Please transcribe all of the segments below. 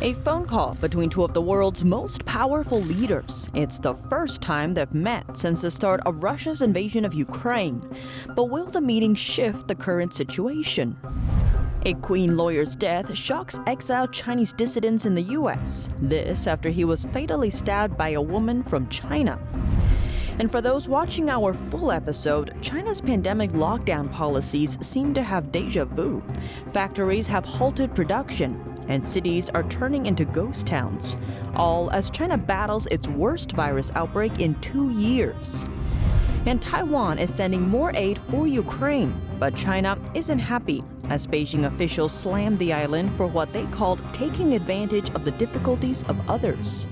A phone call between two of the world's most powerful leaders. It's the first time they've met since the start of Russia's invasion of Ukraine. But will the meeting shift the current situation? A Queen lawyer's death shocks exiled Chinese dissidents in the U.S. This after he was fatally stabbed by a woman from China. And for those watching our full episode, China's pandemic lockdown policies seem to have deja vu. Factories have halted production, and cities are turning into ghost towns, all as China battles its worst virus outbreak in 2 years. And Taiwan is sending more aid for Ukraine, but China isn't happy, as Beijing officials slammed the island for what they called taking advantage of the difficulties of others.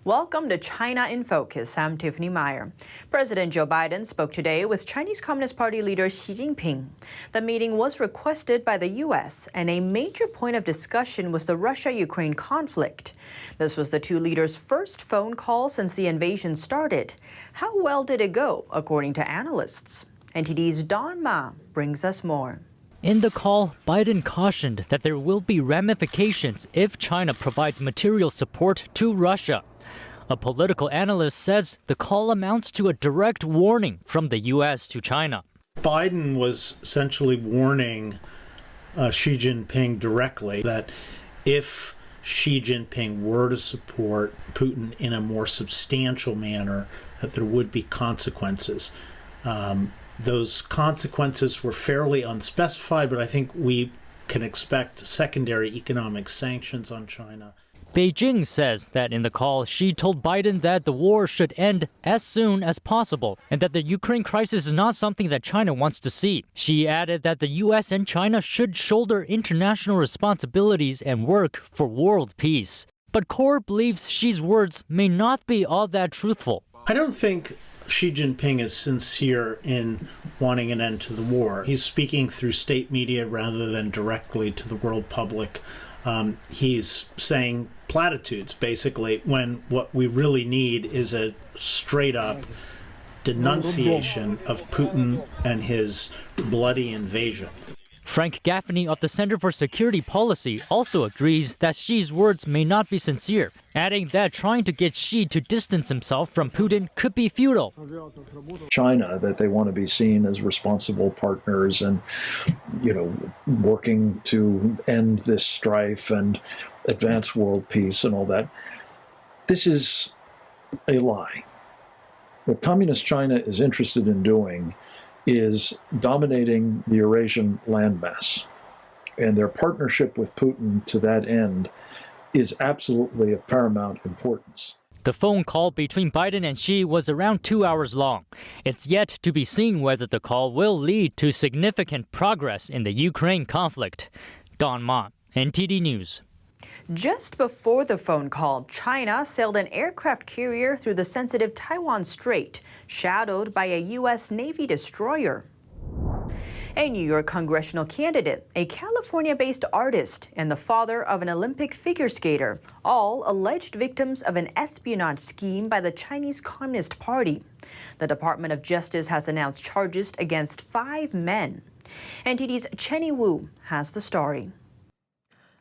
Welcome to China in Focus. I'm Tiffany Meyer. President Joe Biden spoke today with Chinese Communist Party leader Xi Jinping. The meeting was requested by the U.S., and a major point of discussion was the Russia-Ukraine conflict. This was the two leaders' first phone call since the invasion started. How well did it go, according to analysts? NTD's Don Ma brings us more. In the call, Biden cautioned that there will be ramifications if China provides material support to Russia. A political analyst says the call amounts to a direct warning from the U.S. to China. Biden was essentially warning Xi Jinping directly that if Xi Jinping were to support Putin in a more substantial manner, that there would be consequences. Those consequences were fairly unspecified, but I think we can expect secondary economic sanctions on China. Beijing says that in the call, Xi told Biden that the war should end as soon as possible and that the Ukraine crisis is not something that China wants to see. Xi added that the U.S. and China should shoulder international responsibilities and work for world peace. But Kaur believes Xi's words may not be all that truthful. I don't think Xi Jinping is sincere in wanting an end to the war. He's speaking through state media rather than directly to the world public. He's saying platitudes, basically, when what we really need is a straight-up denunciation of Putin and his bloody invasion. Frank Gaffney of the Center for Security Policy also agrees that Xi's words may not be sincere, adding that trying to get Xi to distance himself from Putin could be futile. China, that they want to be seen as responsible partners and, working to end this strife and advance world peace and all that. This is a lie. What Communist China is interested in doing is dominating the Eurasian landmass. And their partnership with Putin to that end is absolutely of paramount importance. The phone call between Biden and Xi was around 2 hours long. It's yet to be seen whether the call will lead to significant progress in the Ukraine conflict. Don Ma, NTD News. Just before the phone call, China sailed an aircraft carrier through the sensitive Taiwan Strait, shadowed by a U.S. Navy destroyer. A New York congressional candidate, a California-based artist, and the father of an Olympic figure skater, all alleged victims of an espionage scheme by the Chinese Communist Party. The Department of Justice has announced charges against 5 men. NTD's Chenny Wu has the story.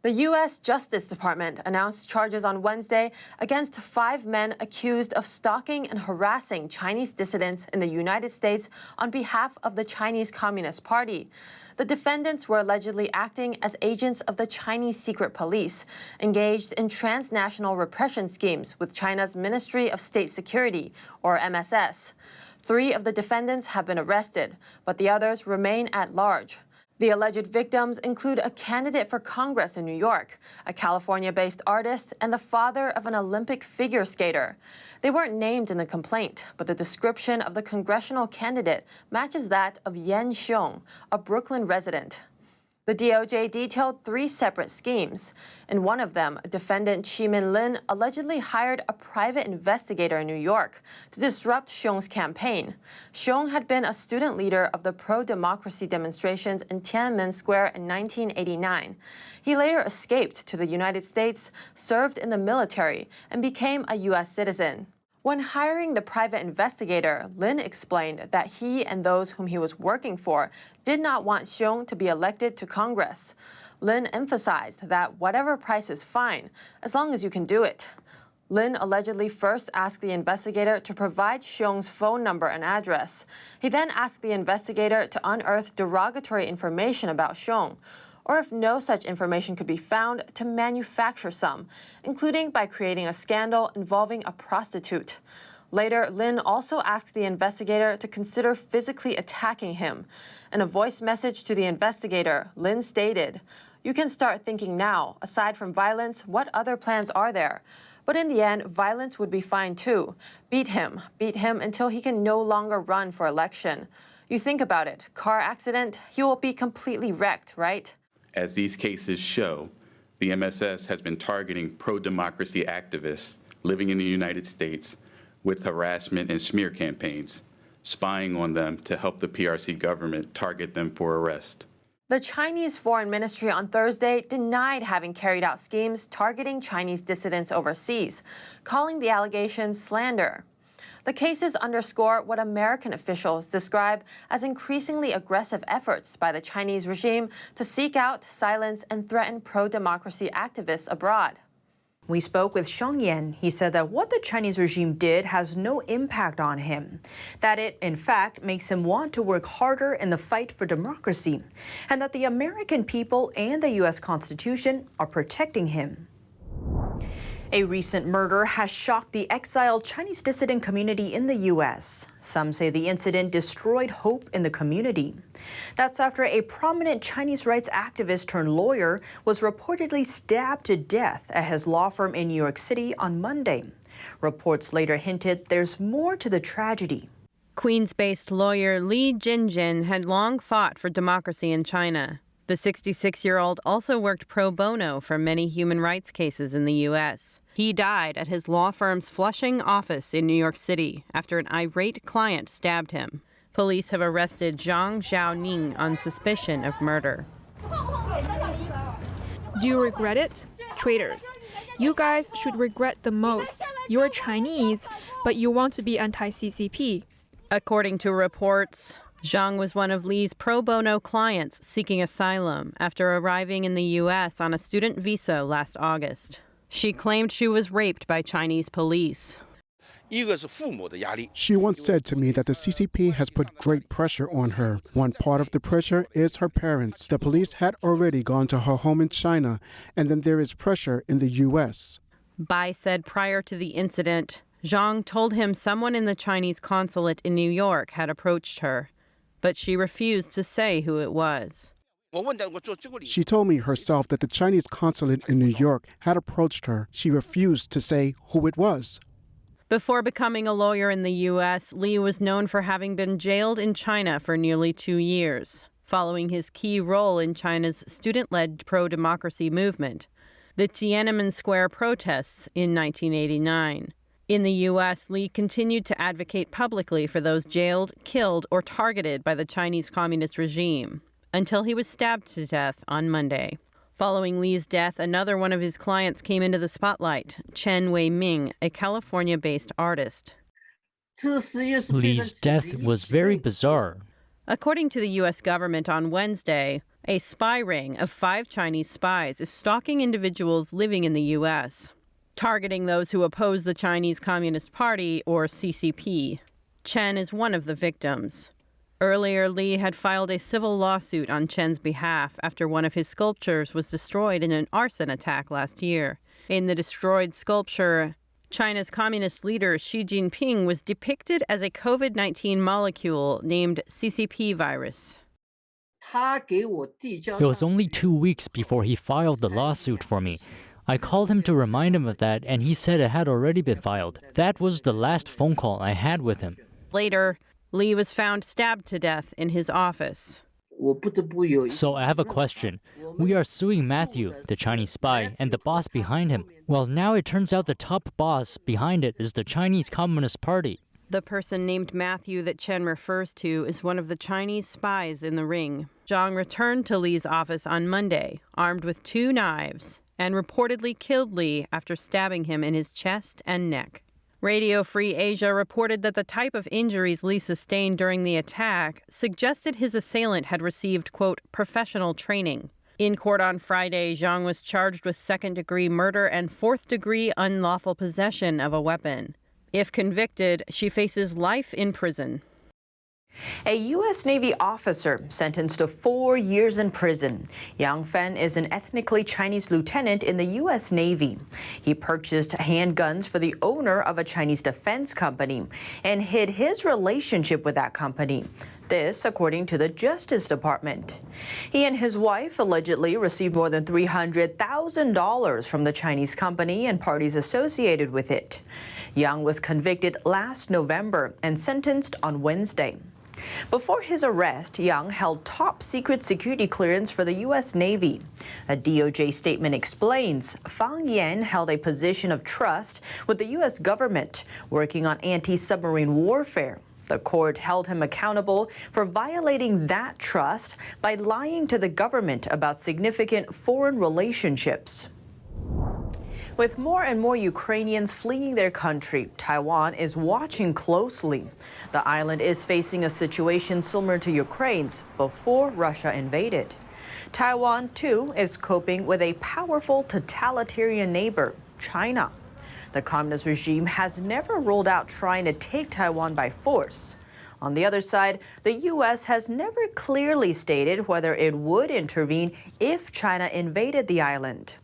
The U.S. Justice Department announced charges on Wednesday against 5 men accused of stalking and harassing Chinese dissidents in the United States on behalf of the Chinese Communist Party. The defendants were allegedly acting as agents of the Chinese secret police, engaged in transnational repression schemes with China's Ministry of State Security, or MSS. 3 of the defendants have been arrested, but the others remain at large. The alleged victims include a candidate for Congress in New York, a California-based artist, and the father of an Olympic figure skater. They weren't named in the complaint, but the description of the congressional candidate matches that of Yan Xiong, a Brooklyn resident. The DOJ detailed 3 separate schemes. In one of them, defendant Chi Min Lin allegedly hired a private investigator in New York to disrupt Xiong's campaign. Xiong had been a student leader of the pro-democracy demonstrations in Tiananmen Square in 1989. He later escaped to the United States, served in the military, and became a U.S. citizen. When hiring the private investigator, Lin explained that he and those whom he was working for did not want Xiong to be elected to Congress. Lin emphasized that whatever price is fine, as long as you can do it. Lin allegedly first asked the investigator to provide Xiong's phone number and address. He then asked the investigator to unearth derogatory information about Xiong, or if no such information could be found, to manufacture some, including by creating a scandal involving a prostitute. Later, Lin also asked the investigator to consider physically attacking him. In a voice message to the investigator, Lin stated, "You can start thinking now. Aside from violence, what other plans are there? But in the end, violence would be fine too. Beat him until he can no longer run for election. You think about it, car accident, he will be completely wrecked, right?" As these cases show, the MSS has been targeting pro-democracy activists living in the United States with harassment and smear campaigns, spying on them to help the PRC government target them for arrest. The Chinese Foreign Ministry on Thursday denied having carried out schemes targeting Chinese dissidents overseas, calling the allegations slander. The cases underscore what American officials describe as increasingly aggressive efforts by the Chinese regime to seek out, silence, and threaten pro-democracy activists abroad. We spoke with Xiong Yan. He said that what the Chinese regime did has no impact on him, that it, in fact, makes him want to work harder in the fight for democracy, and that the American people and the U.S. Constitution are protecting him. A recent murder has shocked the exiled Chinese dissident community in the U.S. Some say the incident destroyed hope in the community. That's after a prominent Chinese rights activist turned lawyer was reportedly stabbed to death at his law firm in New York City on Monday. Reports later hinted there's more to the tragedy. Queens-based lawyer Li Jinjin had long fought for democracy in China. The 66-year-old also worked pro bono for many human rights cases in the U.S. He died at his law firm's Flushing office in New York City after an irate client stabbed him. Police have arrested Zhang Xiaoning on suspicion of murder. Do you regret it? Traitors. You guys should regret the most. You're Chinese, but you want to be anti-CCP. According to reports, Zhang was one of Li's pro bono clients seeking asylum after arriving in the U.S. on a student visa last August. She claimed she was raped by Chinese police. She once said to me that the CCP has put great pressure on her. One part of the pressure is her parents. The police had already gone to her home in China, and then there is pressure in the U.S. Bai said prior to the incident, Zhang told him someone in the Chinese consulate in New York had approached her, but she refused to say who it was. She told me herself that the Chinese consulate in New York had approached her. She refused to say who it was. Before becoming a lawyer in the U.S., Li was known for having been jailed in China for nearly 2 years, following his key role in China's student-led pro-democracy movement, the Tiananmen Square protests in 1989. In the U.S., Li continued to advocate publicly for those jailed, killed, or targeted by the Chinese Communist regime, until he was stabbed to death on Monday. Following Li's death, another one of his clients came into the spotlight, Chen Wei-ming, a California-based artist. Li's death was very bizarre. According to the U.S. government on Wednesday, a spy ring of 5 Chinese spies is stalking individuals living in the U.S., targeting those who oppose the Chinese Communist Party, or CCP. Chen is one of the victims. Earlier, Li had filed a civil lawsuit on Chen's behalf after one of his sculptures was destroyed in an arson attack last year. In the destroyed sculpture, China's communist leader Xi Jinping was depicted as a COVID-19 molecule named CCP virus. It was only 2 weeks before he filed the lawsuit for me. I called him to remind him of that, and he said it had already been filed. That was the last phone call I had with him. Later, Li was found stabbed to death in his office. So I have a question. We are suing Matthew, the Chinese spy, and the boss behind him. Well, now it turns out the top boss behind it is the Chinese Communist Party. The person named Matthew that Chen refers to is one of the Chinese spies in the ring. Zhang returned to Li's office on Monday, armed with 2 knives, and reportedly killed Li after stabbing him in his chest and neck. Radio Free Asia reported that the type of injuries Li sustained during the attack suggested his assailant had received, quote, professional training. In court on Friday, Zhang was charged with second-degree murder and fourth-degree unlawful possession of a weapon. If convicted, she faces life in prison. A U.S. Navy officer sentenced to 4 years in prison. Yang Fan is an ethnically Chinese lieutenant in the U.S. Navy. He purchased handguns for the owner of a Chinese defense company and hid his relationship with that company. This, according to the Justice Department. He and his wife allegedly received more than $300,000 from the Chinese company and parties associated with it. Yang was convicted last November and sentenced on Wednesday. Before his arrest, Yang held top-secret security clearance for the U.S. Navy. A DOJ statement explains Fang Yan held a position of trust with the U.S. government, working on anti-submarine warfare. The court held him accountable for violating that trust by lying to the government about significant foreign relationships. With more and more Ukrainians fleeing their country, Taiwan is watching closely. The island is facing a situation similar to Ukraine's before Russia invaded. Taiwan, too, is coping with a powerful totalitarian neighbor, China. The communist regime has never ruled out trying to take Taiwan by force. On the other side, the U.S. has never clearly stated whether it would intervene if China invaded the island.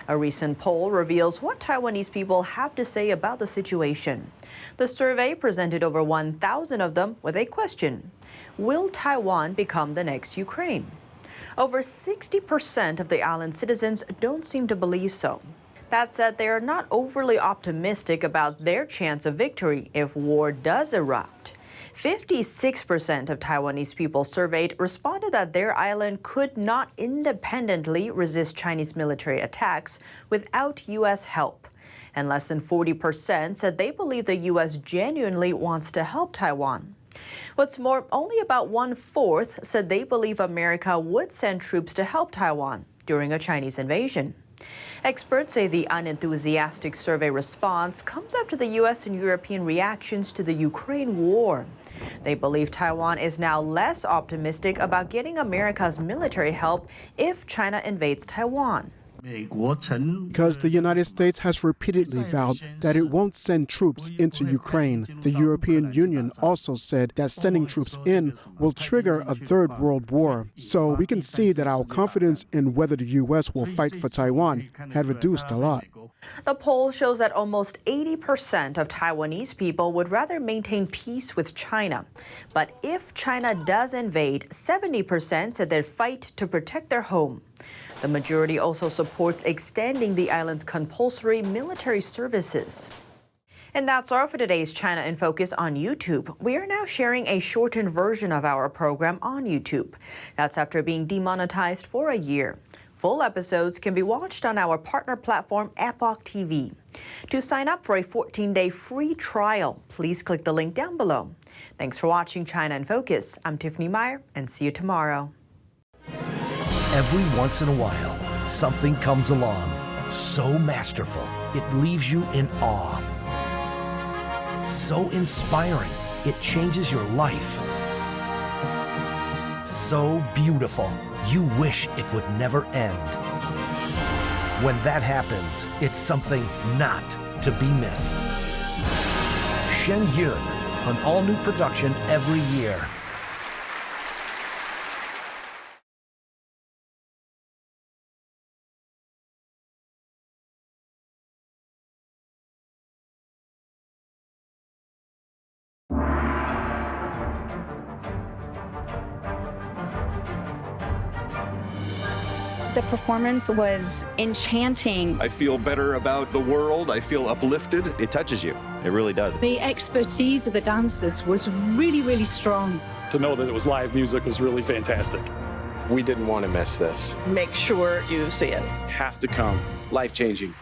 A recent poll reveals what Taiwanese people have to say about the situation. The survey presented over 1,000 of them with a question: will Taiwan become the next Ukraine? Over 60% of the island citizens don't seem to believe so. That said, they are not overly optimistic about their chance of victory if war does erupt. 56% of Taiwanese people surveyed responded that their island could not independently resist Chinese military attacks without U.S. help. And less than 40% said they believe the U.S. genuinely wants to help Taiwan. What's more, only about 1/4 said they believe America would send troops to help Taiwan during a Chinese invasion. Experts say the unenthusiastic survey response comes after the U.S. and European reactions to the Ukraine war. They believe Taiwan is now less optimistic about getting America's military help if China invades Taiwan. Because the United States has repeatedly vowed that it won't send troops into Ukraine, the European Union also said that sending troops in will trigger a third world war. So we can see that our confidence in whether the U.S. will fight for Taiwan had reduced a lot. The poll shows that almost 80% of Taiwanese people would rather maintain peace with China. But if China does invade, 70% said they'd fight to protect their home. The majority also supports extending the island's compulsory military services. And that's all for today's China in Focus on YouTube. We are now sharing a shortened version of our program on YouTube. That's after being demonetized for a year. Full episodes can be watched on our partner platform, Epoch TV. To sign up for a 14-day free trial, please click the link down below. Thanks for watching China in Focus. I'm Tiffany Meyer, and see you tomorrow. Every once in a while, something comes along so masterful, it leaves you in awe. So inspiring, it changes your life. So beautiful, you wish it would never end. When that happens, it's something not to be missed. Shen Yun, an all-new production every year. The performance was enchanting. I feel better about the world. I feel uplifted. It touches you. It really does. The expertise of the dancers was really, really strong. To know that it was live music was really fantastic. We didn't want to miss this. Make sure you see it. Have to come. Life-changing.